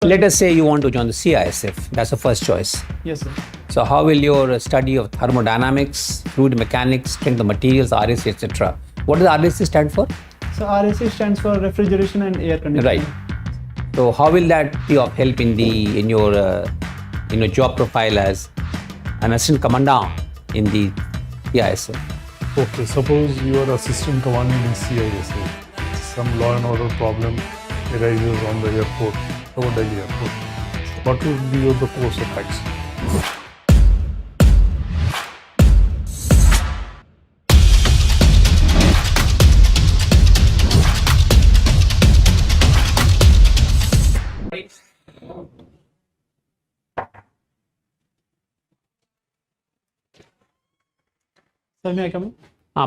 Let us say you want to join the CISF. That's the first choice. Yes, sir. So how will your study of thermodynamics, fluid mechanics, strength of materials, RAC, etc. What does RAC stand for? So RAC stands for refrigeration and air conditioning. Right. So how will that be of help in your job profile as an assistant commandant in the CISF? Okay, suppose you are assistant commandant in CISA. Some law and order problem arises on the airport, over Delhi airport. What would be the course of action? Sir, may I come in?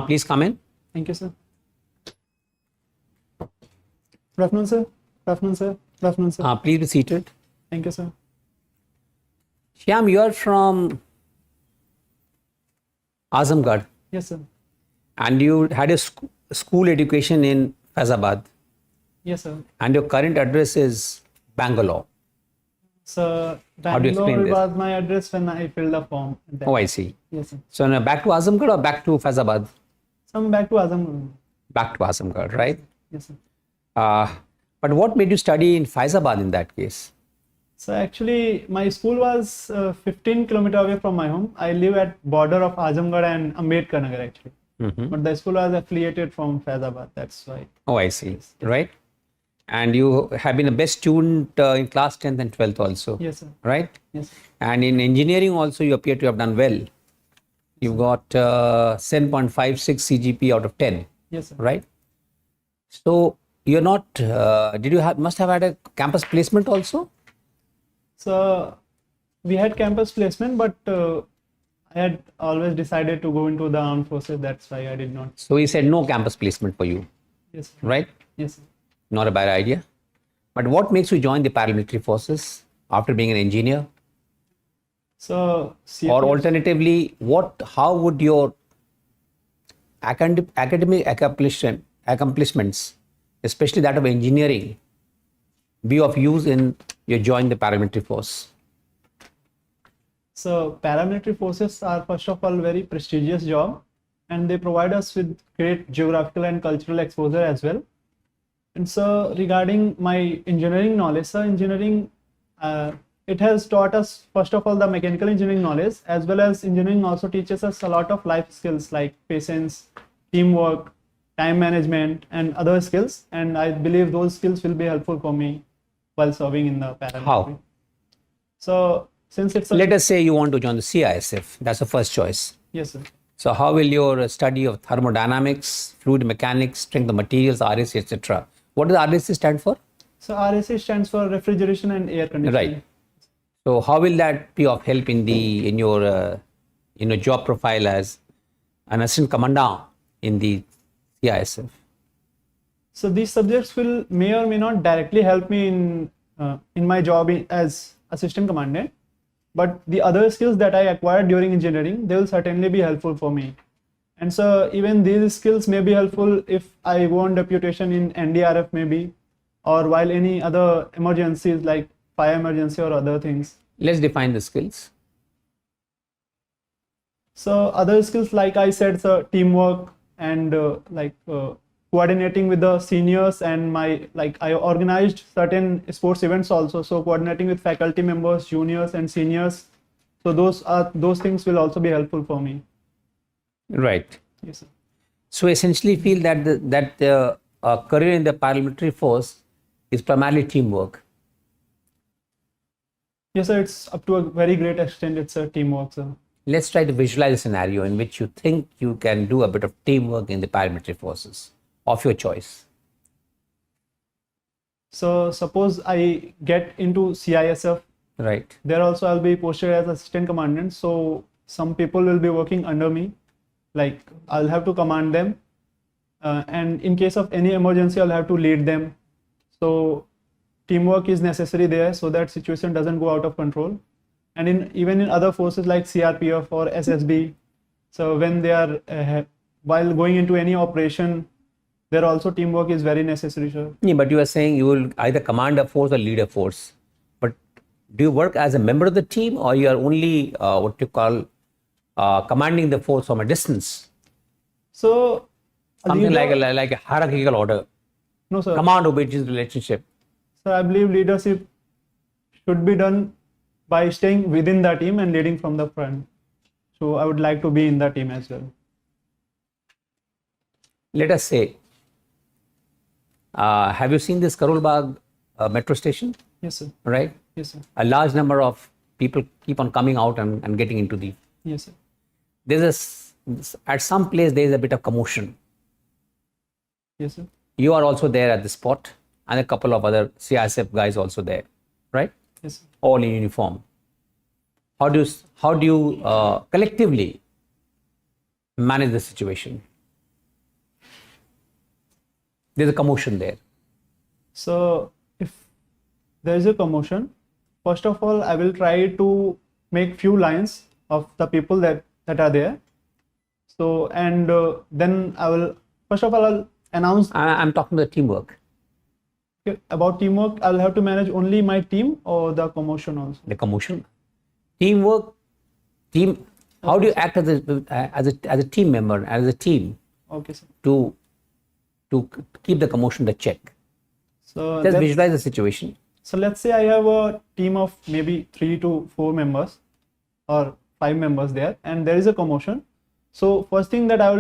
Please come in. Thank you, sir. Good afternoon, sir. Good afternoon, sir. Good afternoon, sir. Please be seated. Thank you, sir. Shyam, you are from Azamgarh Yes, sir. and you had a school education in Faizabad Yes, sir. and your current address is Bangalore. So How do you explain Bangalore this? was my address when I filled the form. Oh, I see. Yes, sir. So now back to Azamgarh or back to Faizabad? So I'm back to Azam. Back to Azamgarh, right? Yes, sir. But what made you study in Faizabad in that case? So actually, my school was 15 kilometers away from my home. I live at border of Azamgarh and Ambedkar Nagar actually. But the school was affiliated from Faizabad. That's why. Oh, I see. Right? And you have been a best student in class 10th and 12th also. Yes, sir. Right? Yes, sir. And in engineering also you appear to have done well. You got 7.56 CGP out of 10. Yes, sir. Right? So you're not, must have had a campus placement also? So we had campus placement, but I had always decided to go into the armed forces. That's why I did not. So he said no campus placement for you. Yes, sir. Right? Yes, sir. Not a bad idea. But what makes you join the paramilitary forces after being an engineer? So Or alternatively, how would your academic accomplishments, especially that of engineering, be of use in you join the paramilitary force? So paramilitary forces are first of all very prestigious job, and they provide us with great geographical and cultural exposure as well. And so regarding my engineering knowledge, so engineering, it has taught us first of all the mechanical engineering knowledge, as well as engineering also teaches us a lot of life skills like patience, teamwork, time management and other skills. And I believe those skills will be helpful for me while serving in the paramilitary. How? So since it's Let us say you want to join the CISF. That's the first choice. Yes, sir. So how will your study of thermodynamics, fluid mechanics, strength of materials, RAC, etc. What does RAC stand for? So RAC stands for refrigeration and air conditioning. Right. So how will that be of help in your job profile as an assistant commandant in the CISF? So these subjects may or may not directly help me in my job as assistant commandant, but the other skills that I acquired during engineering, they will certainly be helpful for me. And so even these skills may be helpful if I go on deputation in NDRF maybe, or while any other emergencies like fire emergency or other things. Let's define the skills. So other skills, like I said, so teamwork and coordinating with the seniors, and I organized certain sports events also. So coordinating with faculty members, juniors and seniors. So those things will also be helpful for me. Right. Yes, sir. So essentially feel that the career in the paramilitary force is primarily teamwork. Yes, sir. It's up to a very great extent. It's a teamwork, sir. Let's try to visualize a scenario in which you think you can do a bit of teamwork in the paramilitary forces of your choice. So suppose I get into CISF. Right. There also I'll be posted as assistant commandant. So some people will be working under me. Like I'll have to command them. And in case of any emergency, I'll have to lead them. So teamwork is necessary there so that situation doesn't go out of control. And even in other forces like CRPF or SSB, so when they are while going into any operation, there also teamwork is very necessary, sir. Yeah, but you are saying you will either command a force or lead a force. do you work as a member of the team, or you are only what you call commanding the force from a distance? So Something like a hierarchical order, no, sir. command obedience relationship. So I believe leadership should be done by staying within the team and leading from the front. So I would like to be in the team as well. Let us say, have you seen this Karol Bagh metro station? Yes, sir. Right? Yes, sir. A large number of people keep on coming out and getting into the. Yes, sir. There's at some place there is a bit of commotion. Yes, sir. You are also there at the spot, and a couple of other CISF guys also there, right? Yes, sir. All in uniform. How do you collectively manage the situation? There's a commotion there. So if there is a commotion, first of all, I will try to make few lines of the people that are there. So and then I will first of all I'll announce. I'm talking about teamwork. About teamwork, I'll have to manage only my team or the commotion also. The commotion, teamwork, team. How do you act as a team member, as a team? Okay, sir. To keep the commotion in check. So just visualize the situation. So let's say I have a team of maybe 3 to 4 members or 5 members there, and there is a commotion. So first thing that I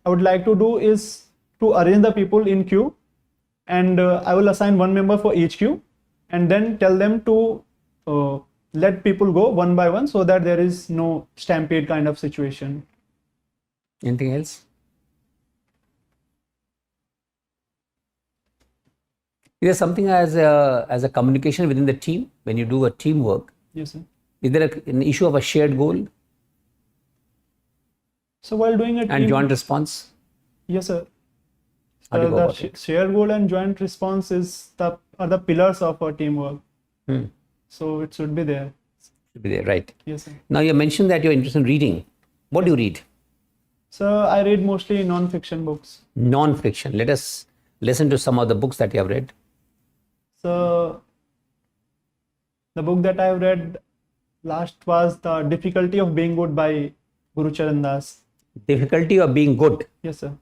would like to do is to arrange the people in queue, and I will assign one member for each queue, and then tell them to let people go one by one so that there is no stampede kind of situation. Anything else? Is there something as a communication within the team when you do a teamwork? Yes, sir. Is there an issue of a shared goal? So while doing a and joint response? Yes, sir. The shared goal and joint response are the pillars of our teamwork. So it should be there. Should be there, right? Yes, sir. Now you mentioned that you're interested in reading. What do you read? So I read mostly non-fiction books. Non-fiction. Let us listen to some of the books that you have read. So the book that I have read last was The Difficulty of Being Good by Guru Charan Das. Difficulty of being good. Yes, sir.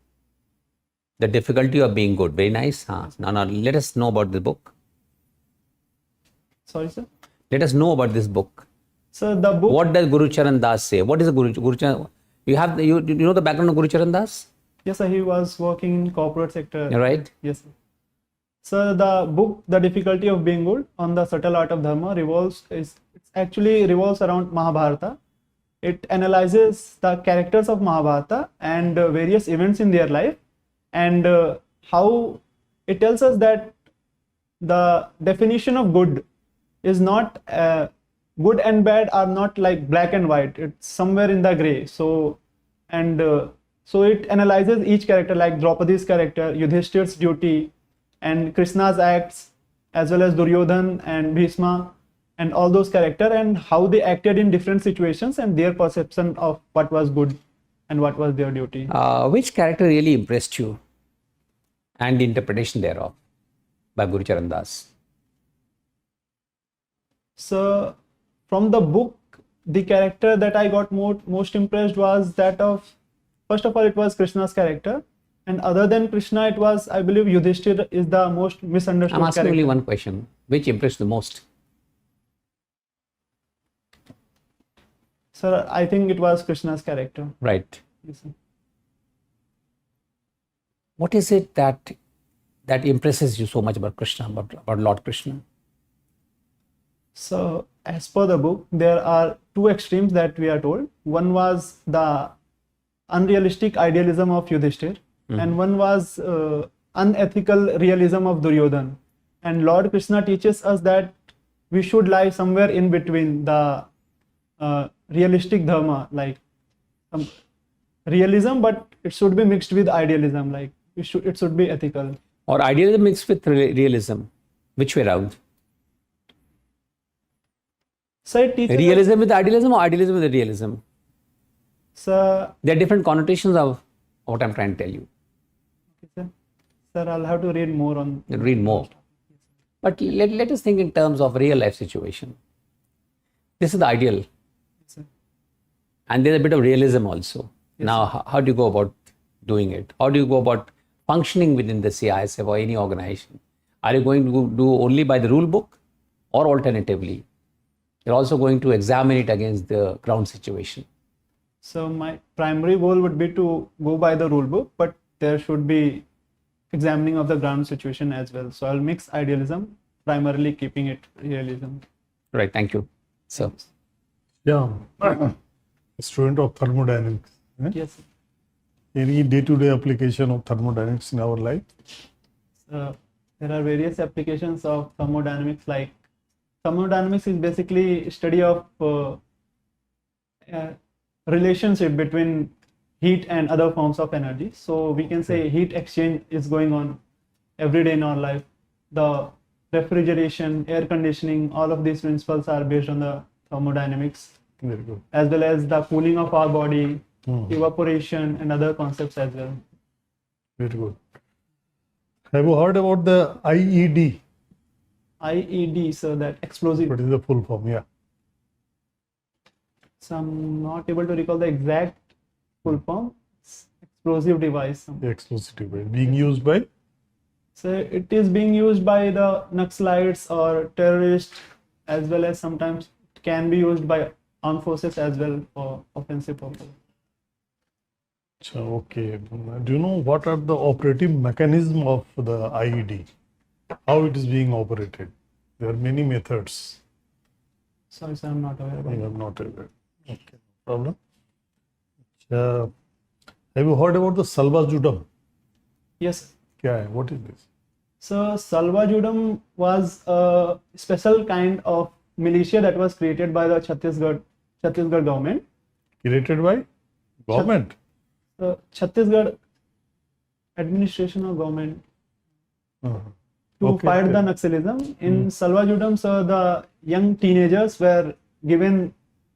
The difficulty of being good. Very nice. Now let us know about the book. Sorry, sir. Let us know about this book. So the book. What does Guru Charan Das say? What is the Guru Charan? You know the background of Guru Charan Das? Yes, sir. He was working in corporate sector. Right. Yes, sir. So the book, The Difficulty of Being Good on the Subtle Art of Dharma, revolves around Mahabharata. It analyzes the characters of Mahabharata and various events in their life, and how it tells us that the definition of good is not good and bad are not like black and white. It's somewhere in the gray. So it analyzes each character, like Draupadi's character, Yudhishthir's duty, and Krishna's acts, as well as Duryodhan and Bhishma, and all those characters, and how they acted in different situations and their perception of what was good and what was their duty. Which character really impressed you and the interpretation thereof by Guru Charan Das? So from the book, the character that I got most impressed was that of, first of all, it was Krishna's character. And other than Krishna, it was, I believe, Yudhishthir is the most misunderstood character. I'm asking only one question. Which impressed the most? Sir, I think it was Krishna's character. Right. Yes, sir. What is it that impresses you so much about Krishna, about Lord Krishna? So, as per the book, there are two extremes that we are told. One was the unrealistic idealism of Yudhishthir, and one was unethical realism of Duryodhan. And Lord Krishna teaches us that we should lie somewhere in between the realistic dharma, like realism, but it should be mixed with idealism, like it should be ethical. Or idealism mixed with realism. Which way around? So it teaches realism with idealism or idealism with realism? So there are different connotations of what I'm trying to tell you. Okay, sir, I'll have to read more on. Read more. But let us think in terms of real life situation. This is the ideal. Yes, sir. And there's a bit of realism also. Yes, Now, how do you go about doing it? How do you go about functioning within the CISF or any organization? Are you going to do only by the rule book, or alternatively, you're also going to examine it against the ground situation? So my primary goal would be to go by the rule book, but there should be examining of the ground situation as well. So I'll mix idealism, primarily keeping it realism. Right, thank you. So, Yeah, a student of thermodynamics. eh? Yes. Any day-to-day application of thermodynamics in our life? There are various applications of thermodynamics. Like thermodynamics is basically study of relationship between heat and other forms of energy. So we can say heat exchange is going on every day in our life. The refrigeration, air conditioning, all of these principles are based on the thermodynamics, Very good. as well as the cooling of our body, evaporation, and other concepts as well. Very good. Have you heard about the IED? IED, so that explosive. What is the full form? Yeah. So I'm not able to recall the exact full form. It's explosive device. The explosive device being used by? So it is being used by the Naxalites or terrorists, as well as sometimes it can be used by armed forces as well for offensive purpose. Okay. Do you know what are the operative mechanism of the IED? How it is being operated? There are many methods. Sorry, sir, I'm not aware I about it. am not aware. Okay, no problem. Have you heard about the Salva Judam? Yes. Kya hai? What is this? So Salva Judam was a special kind of militia that was created by the Chhattisgarh government. Created by government? The Chhattisgarh administration or government to Okay, fight okay. the Naxalism. In Salva Judam, so the young teenagers were given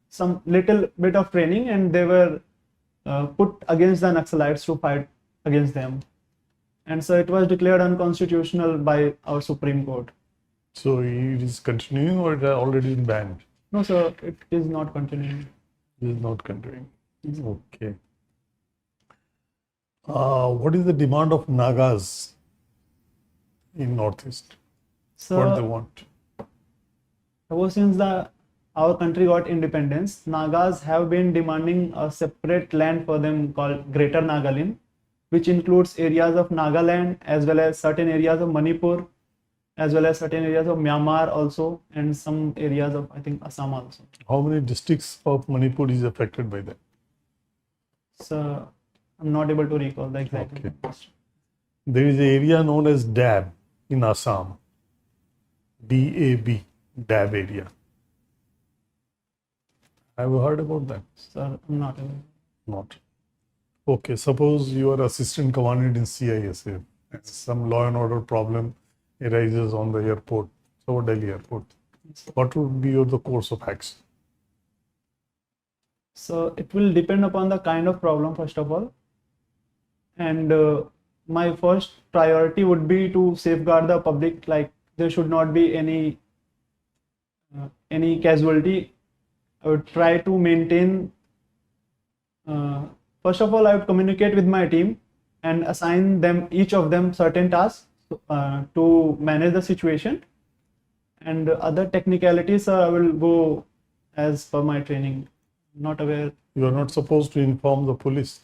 some little bit of training, and they were put against the Naxalites to fight against them. And so it was declared unconstitutional by our Supreme Court. So it is continuing or it has already been banned? No, sir, it is not continuing. It is not continuing. Okay. What is the demand of Nagas in Northeast? What they So want? ever since our country got independence, Nagas have been demanding a separate land for them called Greater Nagaland, which includes areas of Nagaland as well as certain areas of Manipur, as well as certain areas of Myanmar also, and some areas of, I think, Assam also. How many districts of Manipur is affected by that? So I'm not able to recall the exact. Okay. There is an area known as DAB in Assam. DAB, DAB area. Have you heard about that? Sir, I'm not aware. Not. Okay, suppose you are assistant commandant in CISF and some law and order problem arises on the airport, so Delhi airport. What would be the course of action? So it will depend upon the kind of problem, first of all. And my first priority would be to safeguard the public, like there should not be any casualty. I would try to maintain, first of all, I would communicate with my team and assign them, each of them, certain tasks to manage the situation. And other technicalities, I will go as per my training. Not aware. You are not supposed to inform the police.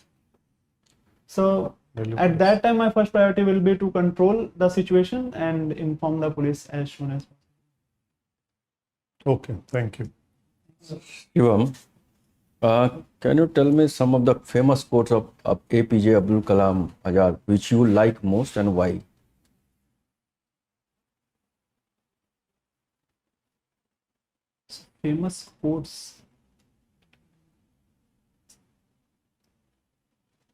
So Delhi at police. that time, my first priority will be to control the situation and inform the police as soon as possible. Okay, thank you. Shivam, can you tell me some of the famous quotes of APJ Abdul Kalam Azad which you like most and why? Famous quotes.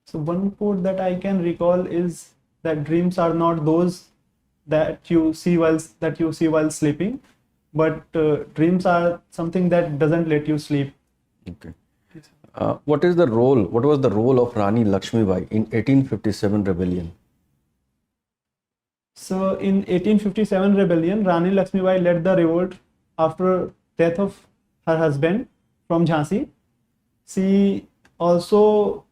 So one quote that I can recall is that dreams are not those that you see while sleeping, but dreams are something that doesn't let you sleep. Okay. What was the role of Rani Lakshmibai in 1857 rebellion? So in 1857 rebellion, Rani Lakshmibai led the revolt after death of her husband from Jhansi. She also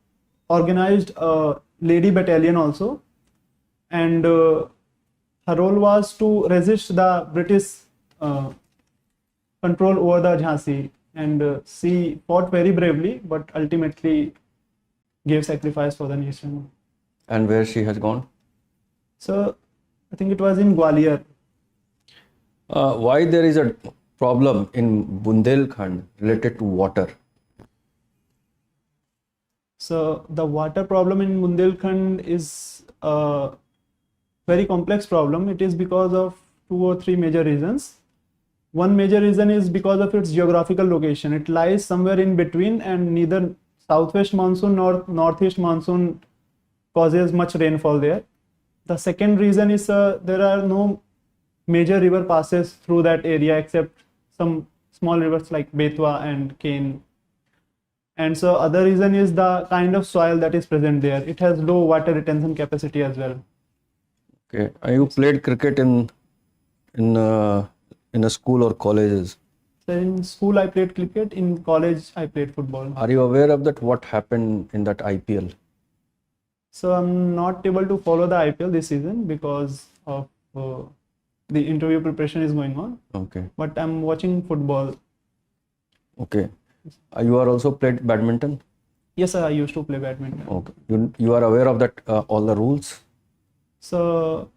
organized a lady battalion also, and her role was to resist the British control over the Jhansi, and she fought very bravely, but ultimately gave sacrifice for the nation. And where she has gone? So I think it was in Gwalior. Why there is a problem in Bundelkhand related to water? So the water problem in Bundelkhand is a very complex problem. It is because of 2 or 3 major reasons. One major reason is because of its geographical location. It lies somewhere in between, and neither southwest monsoon nor northeast monsoon causes much rainfall there. The second reason is there are no major river passes through that area except some small rivers like Betwa and Kane. And so other reason is the kind of soil that is present there. It has low water retention capacity as well. Okay. You played cricket in a school or colleges? So in school I played cricket, in college I played football. Are you aware of that? What happened in that IPL? So I'm not able to follow the IPL this season because of the interview preparation is going on. Okay. But I'm watching football. Okay. You are also played badminton? Yes, sir, I used to play badminton. Okay. You are aware of that all the rules? So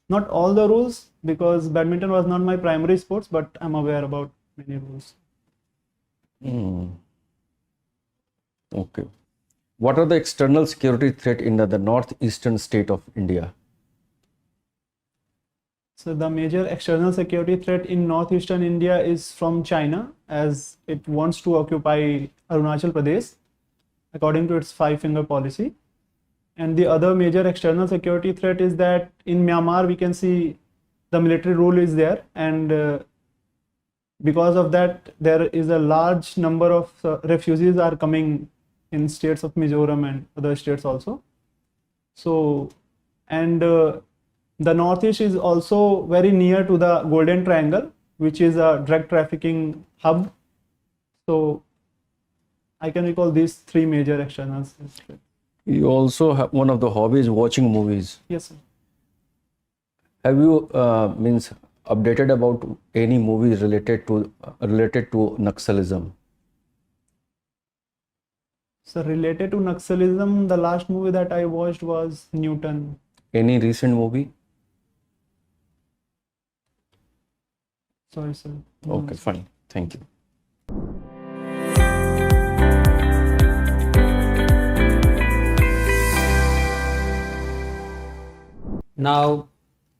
not all the rules, because badminton was not my primary sports, but I'm aware about many rules. Okay. What are the external security threat in the northeastern state of India? So the major external security threat in northeastern India is from China, as it wants to occupy Arunachal Pradesh according to its 5-finger policy. And the other major external security threat is that in Myanmar we can see the military rule is there, and because of that there is a large number of refugees are coming in states of Mizoram and other states also. So, and the northeast is also very near to the Golden Triangle, which is a drug trafficking hub. So I can recall these 3 major external threats. You also have one of the hobbies watching movies. Yes, sir. Have you updated about any movies related to Naxalism? So related to Naxalism, the last movie that I watched was Newton. Any recent movie? Sorry, sir. Okay, fine. Thank you. Now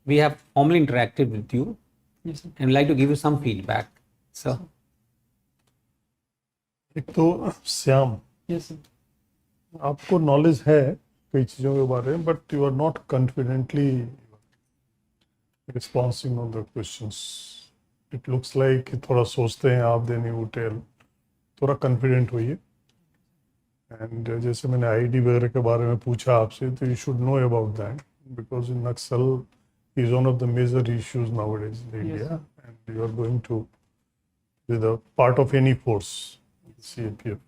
we have formally interacted with you Yes, sir. and we'd like to give you some feedback. So, एक तो Shyam, Yes, sir. आपको knowledge है कई चीज़ों के बारे में, but you are not confidently responsing on the questions. It looks like थोड़ा सोचते हैं आप, देन यू टेल. थोड़ा कॉन्फिडेंट होइए. एंड जैसे मैंने आईडी वगैरह के बारे में पूछा आपसे, तो you should know about that, because in Naxal is one of the major issues nowadays in Yes. India, and you are going to be the part of any force, CAPF.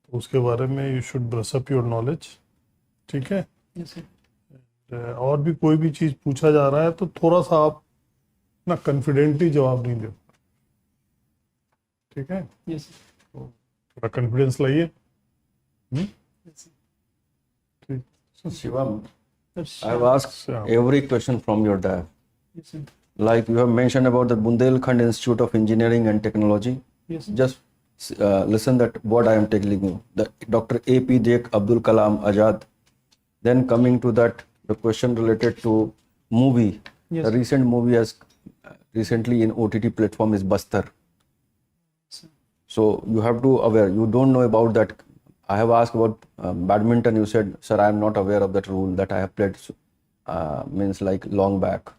तो उसके बारे में you should brush up your knowledge. ठीक है. Yes, sir. और भी कोई भी चीज़ पूछा जा रहा है तो थोड़ा सा आप ना कॉन्फिडेंटली जवाब नहीं दे. ठीक है. Yes, sir. थोड़ा कॉन्फिडेंस लाइए. Yes, sir. ठीक. So Shivam, That's I have asked every question from your dad. Yes, sir. Like you have mentioned about the Bundelkhand Institute of Engineering and Technology. Yes, sir. Just listen that what I am telling you. The Dr. APJ Abdul Kalam Azad. Then coming to that, the question related to movie. Yes. The recent movie has recently in OTT platform is Bastar. Sir. So you have to aware. You don't know about that. I have asked about badminton. You said, sir, I am not aware of that rule that I have played means like long back.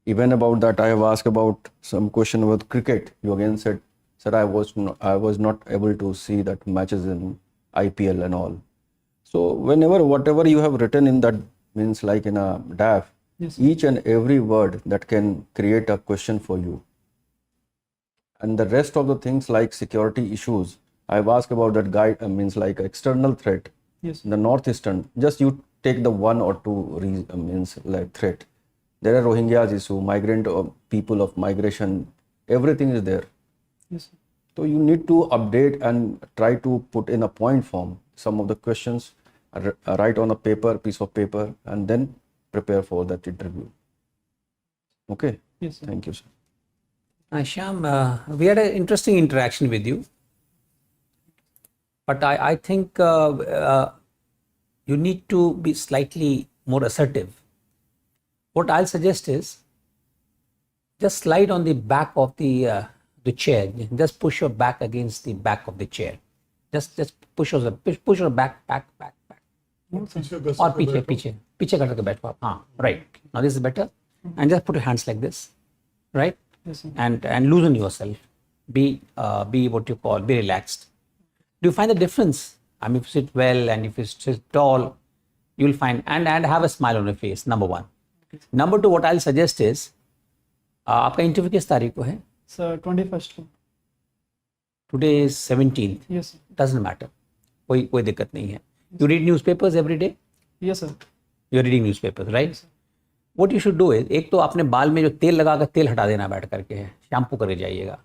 Even about that, I have asked about some question about cricket. You again said, sir, I was not able to see that matches in IPL and all. So whatever you have written in that means like in a DAF, Yes, sir. each and every word that can create a question for you. And the rest of the things like security issues, I've asked about that guide, means like external threat. Yes. The northeastern, just you take the one or two means like threat. There are Rohingyas issue, migrant people of migration, everything is there. Yes. So you need to update and try to put in a point form some of the questions, write on a piece of paper, and then prepare for that interview. Okay. Yes, sir. Thank you, sir. Shyam, we had an interesting interaction with you, but I think you need to be slightly more assertive. What I'll suggest is just slide on the back of the chair. Just push your back against the back of the chair. Just push your back. और पीछे करके बैठो आप. हाँ, right. Now this is better. And just put your hands like this, right? Yes, sir. And loosen yourself. Be what you call, be relaxed. Do you find the difference? I mean, if you sit well and if you sit tall, you will find, and have a smile on your face, number one. Number two, what I'll suggest is, आपका interview किस तारीख को है? Sir, 21st को. Today is 17th. Yes, sir. Doesn't matter. कोई दिक्कत नहीं है. You read newspapers every day? Yes, sir. You're reading newspapers, right? Yes, sir. What you should do is, एक तो अपने बाल में जो तेल लगा कर तेल हटा देना बैठ करके है, शैम्पू करके जाइएगा.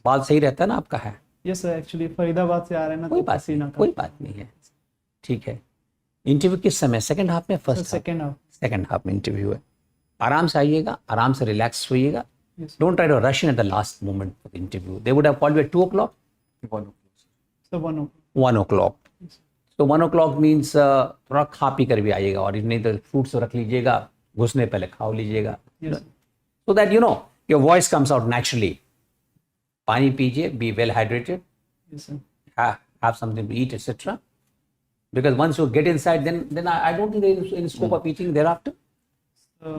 बाल सही रहता है ना आपका है? Yes, sir. Actually, फरीदाबाद से आ रहे हैं ना, कोई तो बात पसीना नहीं, था. कोई बात नहीं है. ठीक है. इंटरव्यू किस समय? सेकंड हाफ में, first half? Second half. Second half में इंटरव्यू है. आराम से आइएगा, आराम से relax होइएगा. Yes. Don't try to rush in at the last moment for the interview. They would have called you at 2 o'clock? So 1 o'clock. 1 o'clock. So 1 o'clock means थोड़ा खा P कर भी आइएगा, और नहीं तो फ्रूट्स रख लीजिएगा, घुसने पहले खा लीजिएगा. Yes. So that your voice comes out naturally. पानी पीजिए, be well hydrated, Yes, sir. have something to eat, etc. Because once you get inside, then I don't think there is any scope of eating thereafter.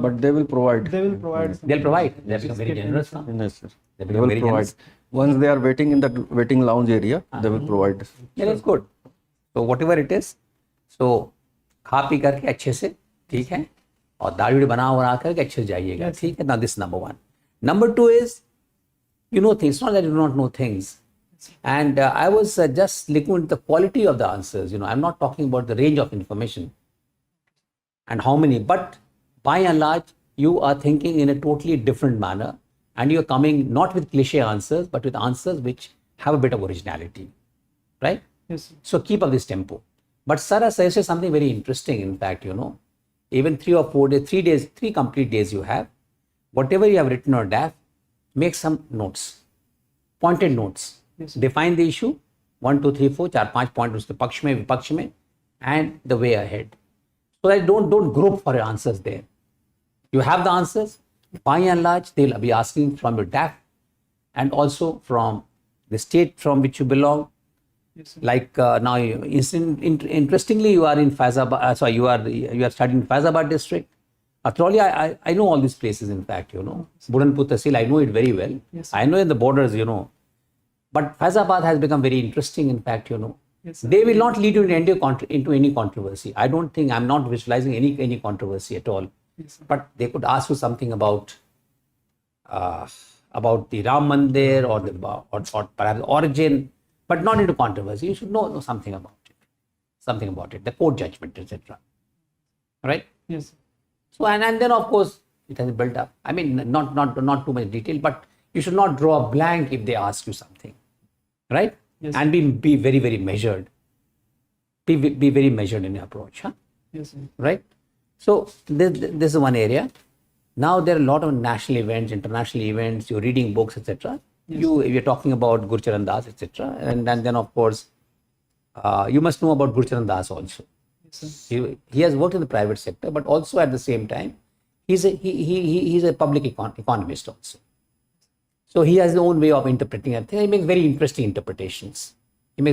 But they will provide. They will provide. some- They'll provide. They'll become very generous now. Yes, sir. They They become will very provide. generous. Once they are waiting in the waiting lounge area, they will provide. Yeah, that's good. So whatever it is, so खा P करके अच्छे से, ठीक है, और दाढ़ी बना करके अच्छे से जाइएगा, ठीक है. Now this is number one. Number two is, you know things. It's not that you do not know things. And I was just looking at the quality of the answers. I'm not talking about the range of information and how many, but by and large, you are thinking in a totally different manner, and you're coming not with cliche answers, but with answers which have a bit of originality, right? Yes, sir. So keep up this tempo. But sir has suggested something very interesting. In fact, even 3 or 4 days, 3 days, 3 complete days you have, whatever you have written or draft, make some notes, pointed notes. Yes, sir. Define the issue, 1, 2, 3, 4, 4, 5 points उसके पक्ष में, विपक्ष में, and the way ahead. So that don't grope for your answers there. You have the answers. By and large, they'll be asking from your DAF and also from the state from which you belong. Yes, sir. Like now, interestingly, you are in Faizabad. You are studying in Faizabad district. Actually, I know all these places. In fact, Budanpur Tehsil, I know it very well. Yes, I know in the borders, But Faizabad has become very interesting. In fact, Yes, sir. they will not lead you into any controversy. I don't think, I'm not visualizing any controversy at all. Yes, sir. But they could ask you something about the Ram Mandir or perhaps origin, but not into controversy. You should know something about it, the court judgment, etc. Right? Yes, sir. So and then of course it has built up. I mean, not too much detail, but you should not draw a blank if they ask you something, right? Yes, and be very, very measured. Be very measured in your approach, huh? Yes, sir. Right? So this is one area. Now there are a lot of national events, international events. You're reading books, etc. Yes. You're talking about Gurcharan Das, etc. And then of course you must know about Gurcharan Das also. Yes, sir. He has worked in the private sector, but also at the same time he's a public economist also. So he has his own way of interpreting everything. He makes very interesting interpretations. Yes,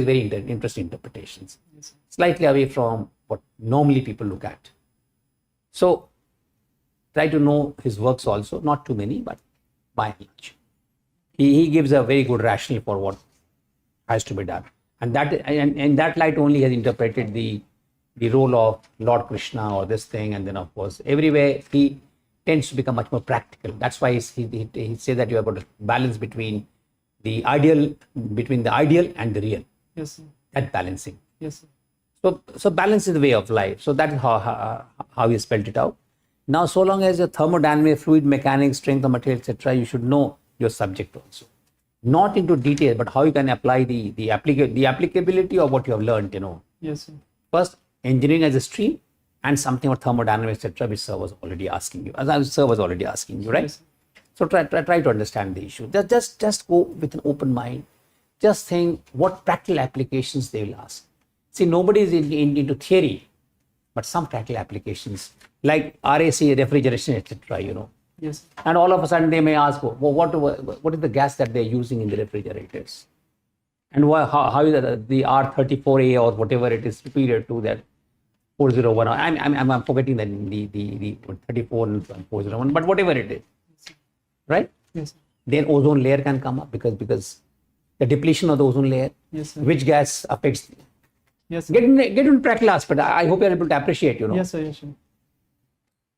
sir. Slightly away from what normally people look at. So try to know his works also, not too many, but by and large. He gives a very good rationale for what has to be done. And in that light only he has interpreted the role of Lord Krishna or this thing, and then of course everywhere he tends to become much more practical. That's why he says that you have got a balance between the ideal, between the ideal and the real, Yes, sir. that balancing. Yes, sir. So balance is the way of life. So that is how we spelled it out. Now, so long as your thermodynamics, fluid mechanics, strength of material, etc., you should know your subject also. Not into detail, but how you can apply the applicability of what you have learned, Yes, sir. First, engineering as a stream, and something about thermodynamics, etc., which sir was already asking you. Right? Yes, sir. So try to understand the issue. Just go with an open mind. Just think what practical applications they will ask. See, nobody is into theory, but some practical applications like RAC, refrigeration, etc. Yes, sir. And all of a sudden they may ask, well, what is the gas that they're using in the refrigerators? And how is the R34A or whatever it is superior to that 401? I'm forgetting the 34 and 401, but whatever it is, right? Yes, sir. Then ozone layer can come up because the depletion of the ozone layer, Yes, sir. which gas affects. Yes, sir. Get into practical aspect. I hope you're able to appreciate, Yes, sir. Yes, sir.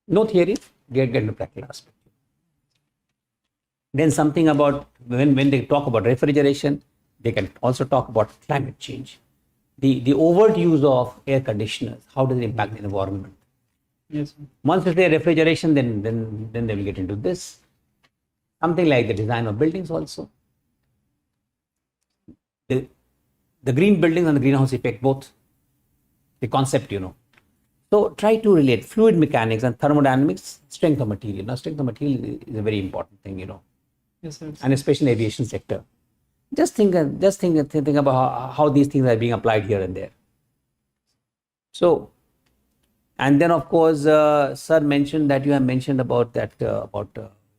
No theory, get into practical aspect. Then something about when they talk about refrigeration, they can also talk about climate change. The overt use of air conditioners, how does it impact the environment? Yes, sir. Once it's refrigeration, then they will get into this. Something like the design of buildings also. The green buildings and the greenhouse effect, both. The concept, So try to relate fluid mechanics and thermodynamics, strength of material. Now, strength of material is a very important thing, Yes, sir. and especially in the aviation sector. Just think about how these things are being applied here and there. So, and then of course, sir mentioned that you have mentioned about that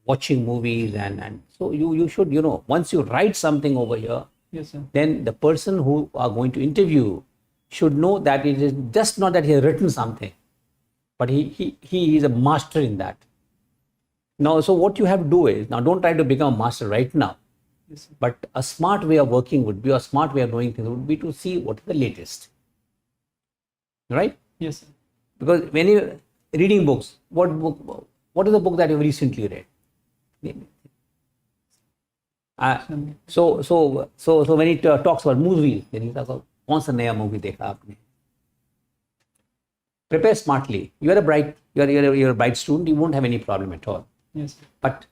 watching movies and so you should once you write something over here, Yes, sir. then the person who are going to interview should know that it is just not that he has written something, but he is a master in that. Now, so what you have to do is, now don't try to become a master right now, Yes, sir. but a smart way of working would be, a smart way of doing things would be to see what is the latest, right? Yes, sir. Because when you reading books, what is the book that you recently read? So when he talks about movies, then he talks about कौन सा नया movie देखा आपने? Prepare smartly. You're a bright student. You won't have any problem at all. Yes, sir. But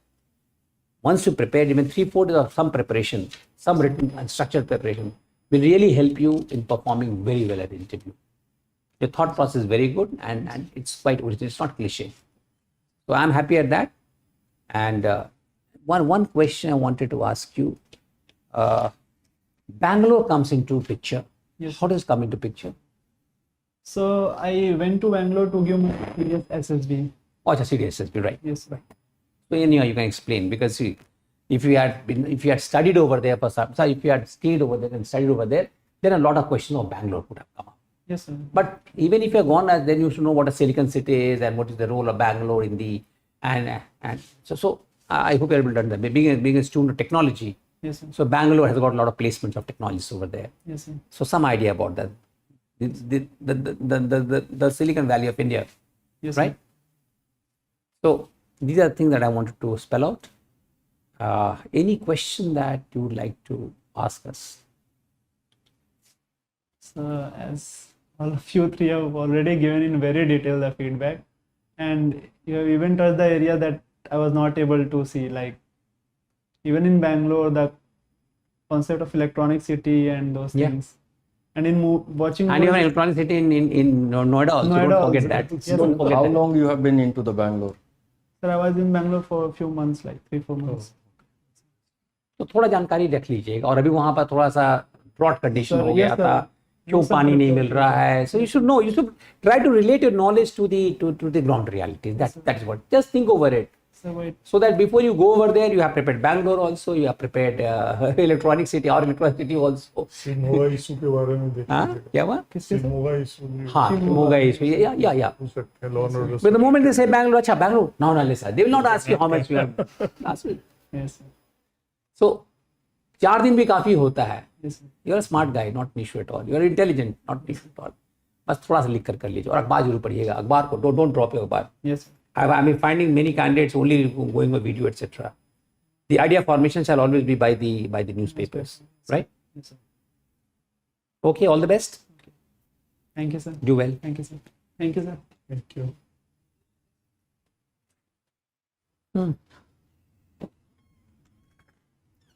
once you prepare, even 3/4 of some preparation, some written and structured preparation will really help you in performing very well at the interview. Your thought process is very good and it's quite original. It's not cliche. So I'm happy at that. And one question I wanted to ask you. Bangalore comes into picture. Yes. How does it come into picture? So I went to Bangalore to give my previous SSB. Oh, it's a serious SSB, right? Yes, sir. So anyhow, you can explain, because see, if you had studied over there for some, if you had stayed over there and studied over there, then a lot of questions of Bangalore could have come up. Yes, sir. But even if you have gone, then you should know what a Silicon City is and what is the role of Bangalore in the and so I hope you're able to understand that. Being a student of technology, Yes, sir. so Bangalore has got a lot of placements of technologists over there. Yes, sir. So some idea about that. The Silicon Valley of India, Yes, right? So these are things that I wanted to spell out. Any question that you would like to ask us? So as all of you three have already given in very detailed feedback, and you have even touched the area that I was not able to see, like even in Bangalore, the concept of electronic city and those Yeah. things. And in watching And even electronic city in Noida also. Noida Don't forget also. that. Yes, Don't sir. forget How that. long you have been into the Bangalore? Sir, I was in Bangalore for a few months, like 3-4 months. तो थोड़ा जानकारी रख लीजिएगा. और अभी वहाँ पर थोड़ा सा broad condition Sir, हो गया yes, था. sir. क्यों Yes, sir, पानी नहीं sir. मिल रहा है? So you should know. You should try to relate your knowledge to the ground realities. That is what. Just think over it. So wait, So that before you go over there, you have prepared Bangalore also. You have prepared electronic city or electronic city also. Shimoga issue के बारे में देख हाँ, लीजिएगा. क्या हुआ? किसके साथ? सिमोगा इशू हाँ, Moga is. Yeah. हो सकता है law and order. But the moment they say Bangalore, अच्छा Bangalore, no, listen. They will not ask you how much you have last week. yes, sir. So 4 दिन भी काफी होता है. Yes, sir. You are a smart guy, not an issue at all. You are intelligent, not an issue at all. बस थोड़ा सा लिख कर लीजिए और अखबार जरूर पढ़िएगा. अखबार को don't drop your अखबार. Yes, sir. I mean finding many candidates only going by video, etc. The idea formation shall always be by the newspapers, right? Yes, sir. Okay, all the best. Thank you, sir. Do well. Thank you, sir. Thank you, sir. Thank you. Hmm.